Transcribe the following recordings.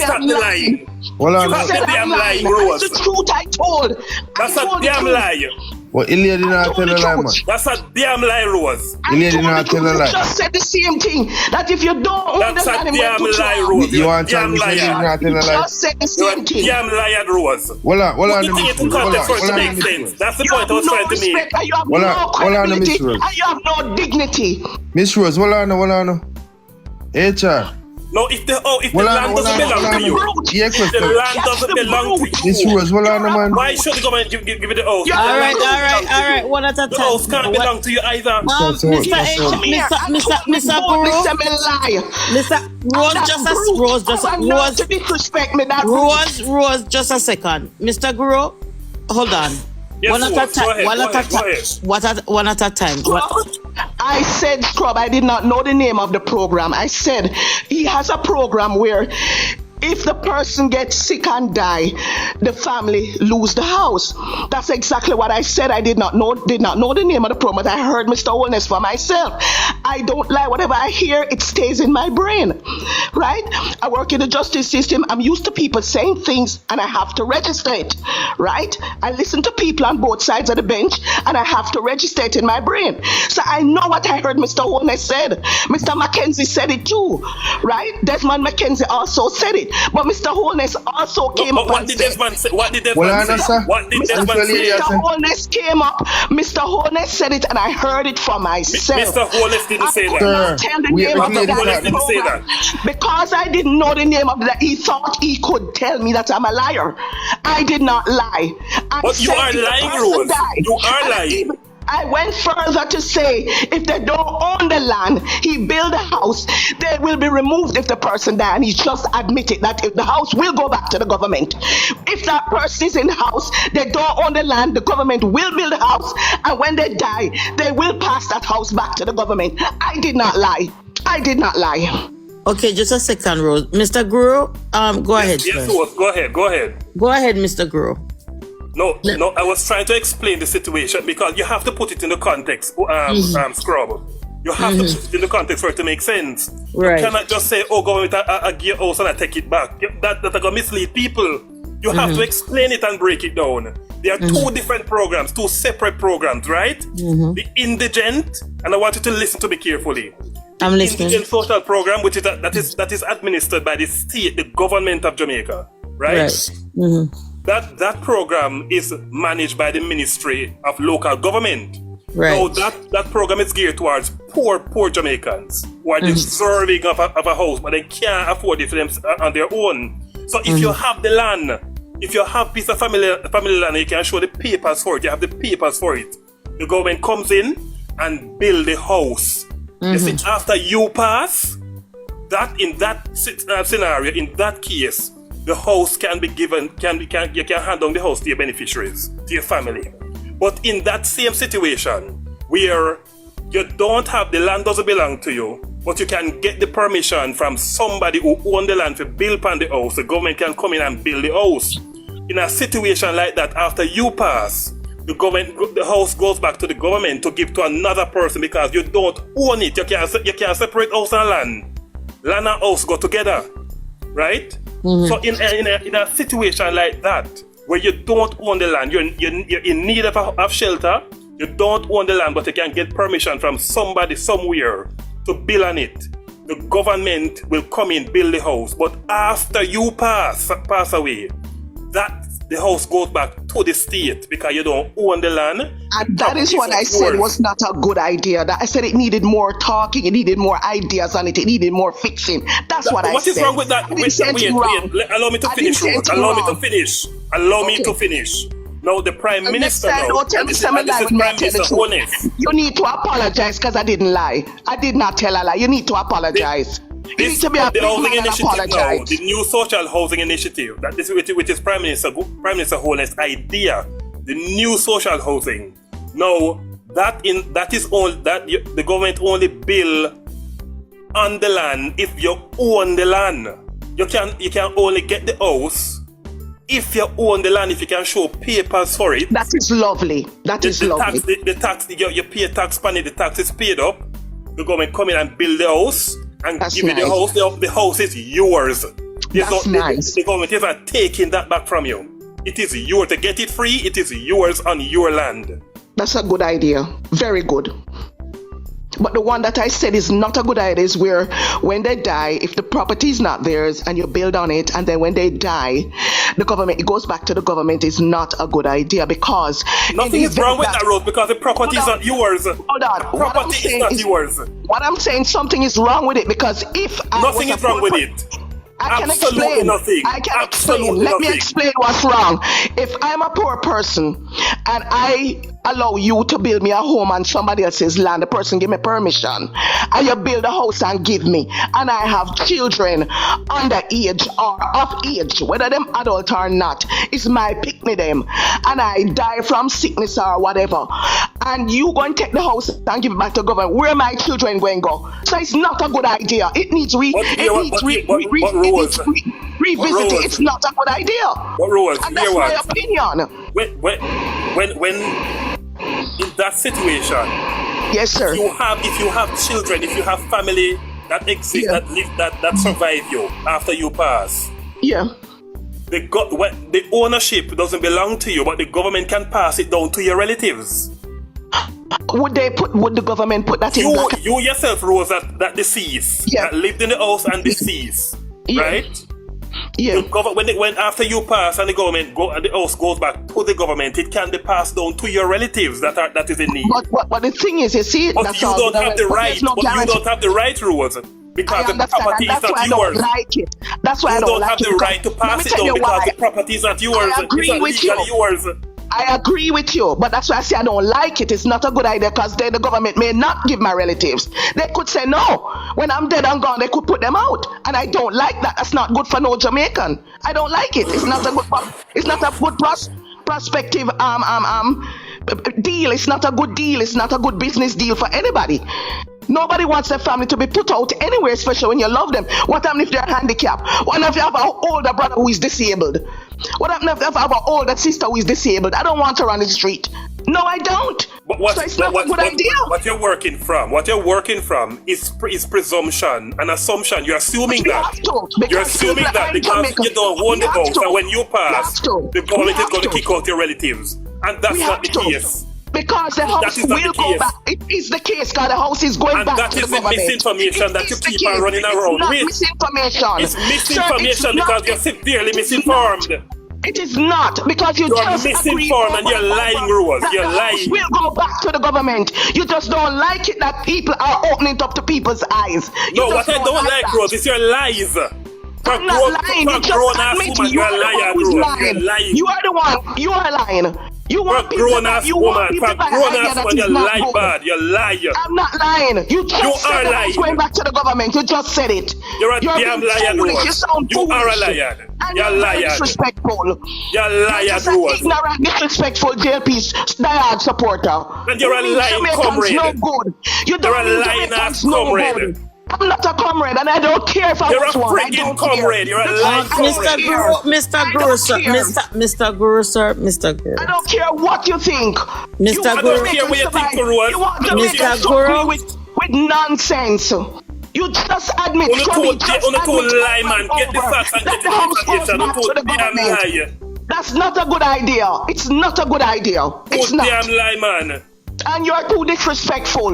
and stop the lying. Well, Stop the damn lying, Rose. That's the truth I told. That's a damn lie. Well, Ilya did not tell a lie, man. That's a damn lie, Rose. Ilya did not tell a lie. You just said the same thing. That if you don't own That's the a land, damn lie, Rose. You want to damn tell me Ilya did liar. not tell a lie? just said the You're a same thing. damn liar, Rose. Well, on, You think it in context for it to make sense. That's the You point I have was no trying to make. respect and you have Well, no well, on, credibility Miss Rose. and you have no dignity. Miss Rose, well, on. HR. No, if the Well, land doesn't belong to you, Yeah, the question. land doesn't belong to Miss you, Rose, well, on, man. why should the government give it the house? Yeah. All right. One at a The time. house can't belong to you either. That's Mr. all. Mr. Guru, Mr. Lie. Mr. Rose, to disrespect me. That Rose, just a second. Mr. Guru, hold on. Yes, One at a Rose, go time. ahead, One go at a ahead, go time. ahead. One at a time. I said, Scrub, I did not know the name of the program. I said he has a program where if the person gets sick and die, the family lose the house. That's exactly what I said. I did not know the name of the program, but I heard Mr. Wholeness for myself. I don't lie. Whatever I hear, it stays in my brain, right? I work in the justice system. I'm used to people saying things and I have to register it, right? I listen to people on both sides of the bench and I have to register it in my brain. So I know what I heard Mr. Wholeness said. Mr. Mackenzie said it too, right? Desmond Mackenzie also said it. But Mr. Wholeness also came up and said, What did Desmond say? What did Desmond say? Mr. Wholeness came up. Mr. Wholeness said it, and I heard it for myself. Mr. Wholeness didn't say I could that. not tell the name of Mr. Wholeness that didn't say program that. because I didn't know the name of that. He thought he could tell me that I'm a liar. I did not lie. But you are lying, Rose. You are lying. I went further to say if they don't own the land, he build a house, they will be removed if the person dies. And he just admitted that if the house will go back to the government. If that person is in the house, they don't own the land, the government will build a house, and when they die, they will pass that house back to the government. I did not lie. I did not lie. Okay, just a second, Rose. Mr. Guru, go ahead. Yes, Rose, go ahead. Go ahead, Mr. Guru. No, I was trying to explain the situation because you have to put it in the context, Scrub. You have to put it in the context for it to make sense. Right. You cannot just say, oh, go with a gear house and I take it back. That's going to mislead people. You have to explain it and break it down. There are two different programs, two separate programs, right? The indigent, and I want you to listen to me carefully. I'm listening. Indigent social program, which is that is administered by the state, the government of Jamaica, right? That program is managed by the Ministry of Local Government. Right. So that program is geared towards poor Jamaicans who are deserving of a house, but they can't afford it for them on their own. So if you have the land, if you have piece of family land, you can show the papers for it. You have the papers for it. The government comes in and build the house. You see, after you pass, that in that scenario, in that case, the house can be given, you can hand down the house to your beneficiaries, to your family. But in that same situation, where you don't have, the land doesn't belong to you, but you can get the permission from somebody who owns the land to build upon the house, the government can come in and build the house. In a situation like that, after you pass, the house goes back to the government to give to another person because you don't own it. You can't separate house and land. Land and house go together, right? So in a situation like that, where you don't own the land, you're in need of shelter, you don't own the land, but you can get permission from somebody somewhere to build on it. The government will come in, build the house, but after you pass away, the house goes back to the state because you don't own the land. And that is what I said was not a good idea. That I said it needed more talking, it needed more ideas on it, it needed more fixing. That's what I said. What is wrong with that? Wait. Allow me to finish. Allow me to finish. Now the Prime Minister this is Prime Minister HOLNESS. You need to apologize because I didn't lie. I did not tell a lie. You need to apologize. You need to be a big man and apologize. The new social housing initiative, which is Prime Minister HOLNESS' idea, the new social housing. Now the government only build on the land if you own the land. You can only get the house if you own the land, if you can show papers for it. That is lovely. The tax, you pay tax money, the tax is paid up. The government come in and build the house and give you the house. The house is yours. That's nice. The government is not taking that back from you. It is yours to get it free. It is yours on your land. That's a good idea. Very good. But the one that I said is not a good idea is where when they die, if the property is not theirs and you build on it, and then when they die, the government, it goes back to the government, is not a good idea because... Nothing is wrong with that, Rose, because the property is not yours. Hold on. Property is not yours. What I'm saying, something is wrong with it because if Nothing is wrong with it. I can Absolutely explain. nothing. I can Absolutely explain. Let me nothing. explain what's wrong. If I'm a poor person and I allow you to build me a home on somebody else's land, the person give me permission, and you build a house and give me, and I have children under age or of age, whether them adult or not, it's my pick me them, and I die from sickness or whatever, and you go and take the house and give it back to government, where my children going to go? So it's not a good idea. It needs revisited. It's not a good idea. What rules? And that's my opinion. When in that situation, yes, sir. If you have children, if you have family that exist, that live, that survive you after you pass, the ownership doesn't belong to you, but the government can pass it down to your relatives. Would the government put that in? You yourself, Rose, that deceased, that lived in the house and deceased, right? Yeah. When after you pass and the house goes back to the government, it can be passed down to your relatives that is in need. But the thing is, you see, but you don't have the right. You don't have the right, Rose, because the property is not yours. That's why I don't like it. You don't have the right to pass it down because the property is not yours. I agree with you. Yours. I agree with you, but that's why I say I don't like it. It's not a good idea because then the government may not give my relatives. They could say no. When I'm dead and gone, they could put them out, and I don't like that. That's not good for no Jamaican. I don't like it. It's not a good. It's not a good prospective deal. It's not a good deal. It's not a good business deal for anybody. Nobody wants their family to be put out anywhere, especially when you love them. What happens if they're handicapped? What if you have an older brother who is disabled? What happens if you have an older sister who is disabled? I don't want her on the street. No, I don't. But so it's not a good idea. What you're working from is presumption, an assumption. You're assuming that. You're assuming that because you don't own the house, and when you pass, the government is going to kick out your relatives, and that's not the case. Because the house will go back. It is the case, because the house is going back to the government. And that is the misinformation that you keep on running around with. It's misinformation because you're severely misinformed. It is not, because you're just misinformed and you're lying, Rose. You're lying. We'll go back to the government. You just don't like it that people are opening up to people's eyes. No, what I don't like, Rose, is your lies. I'm not lying. You just admit you are the one who's lying. You are the one. You are lying. You want people grown-ass woman, you lie bad, you liar. I'm not lying. You just said that I was going back to the government. You just said it. You're a damn liar, Rose. You sound You are a liar. You're a liar. Disrespectful. You're a liar, Rose. Rose. Ignorant, disrespectful JP's diehard supporter. And you're a lying comrade. No good. You You're a lying ass comrade. I'm not a comrade, and I don't care if I was one. You're a freaking comrade. You're a lying comrade. Mr. Guru, sir. Mr. Guru, sir. Mr. Guru. I don't care what you think. Mr. Guru. I don't care what you think, Rose. You want to make us with nonsense. You just admit on the lie, man. Get the facts and get the information. That's not a good idea. It's not a good idea. It's not. Damn lie, man. And you're too disrespectful.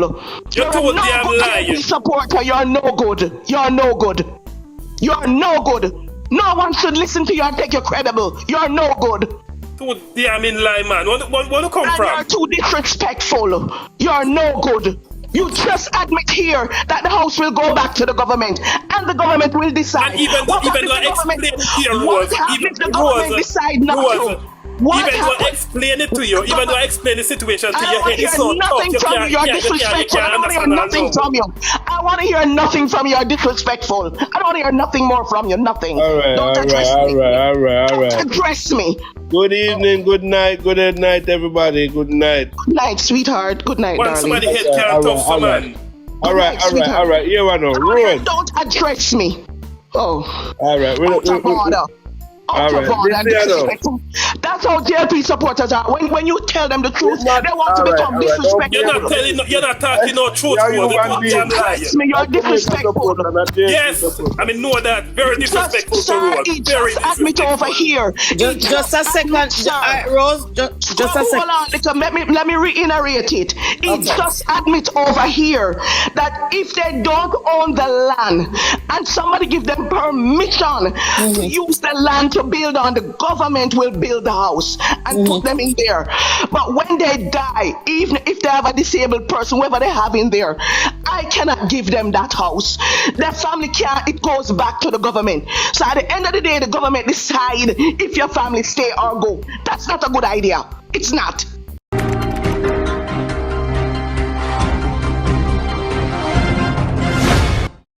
You're too damn lie. Supporter, you're no good. You're no good. You're no good. No one should listen to you and take you credible. You're no good. Too damn in lie, man. Where you come from? You're too disrespectful. You're no good. You just admit here that the house will go back to the government, and the government will decide. And even though I explain it here, Rose, even the government decide not to. Even though I explain it to you, even though I explain the situation to you, it's so tough. You're disrespectful. I don't want to hear nothing from you. I want to hear nothing from you. You're disrespectful. I don't want to hear nothing more from you. Nothing. Don't address me. All right. Address me. Good evening, good night, everybody. Good night. Good night, sweetheart. Good night, darling. Somebody hit can't talk for man. All right. Here I know. Rose. Don't address me. Oh. All right. out All of right. order and Listen, disrespectful. That's how JLP supporters are. When you tell them the truth, It's not- they want to all right, become all right. Don't You're not disrespectful. telling, you're not talking no truth, Yeah, bro. you The want truth me. damn lie. Trust me, you're disrespectful. Yes, I mean, know that. Very disrespectful to Sir, Rose. he Very just admit over disrespectful. here. Just a second, Rose. Just a Hold second. on, let me reiterate it. He Okay. just admit over here that if they don't own the land and somebody give them permission to use the land to build on, the government will build the house and put them in there. But when they die, even if they have a disabled person, whoever they have in there, I cannot give them that house. Their family can't, it goes back to the government. So at the end of the day, the government decide if your family stay or go. That's not a good idea. It's not.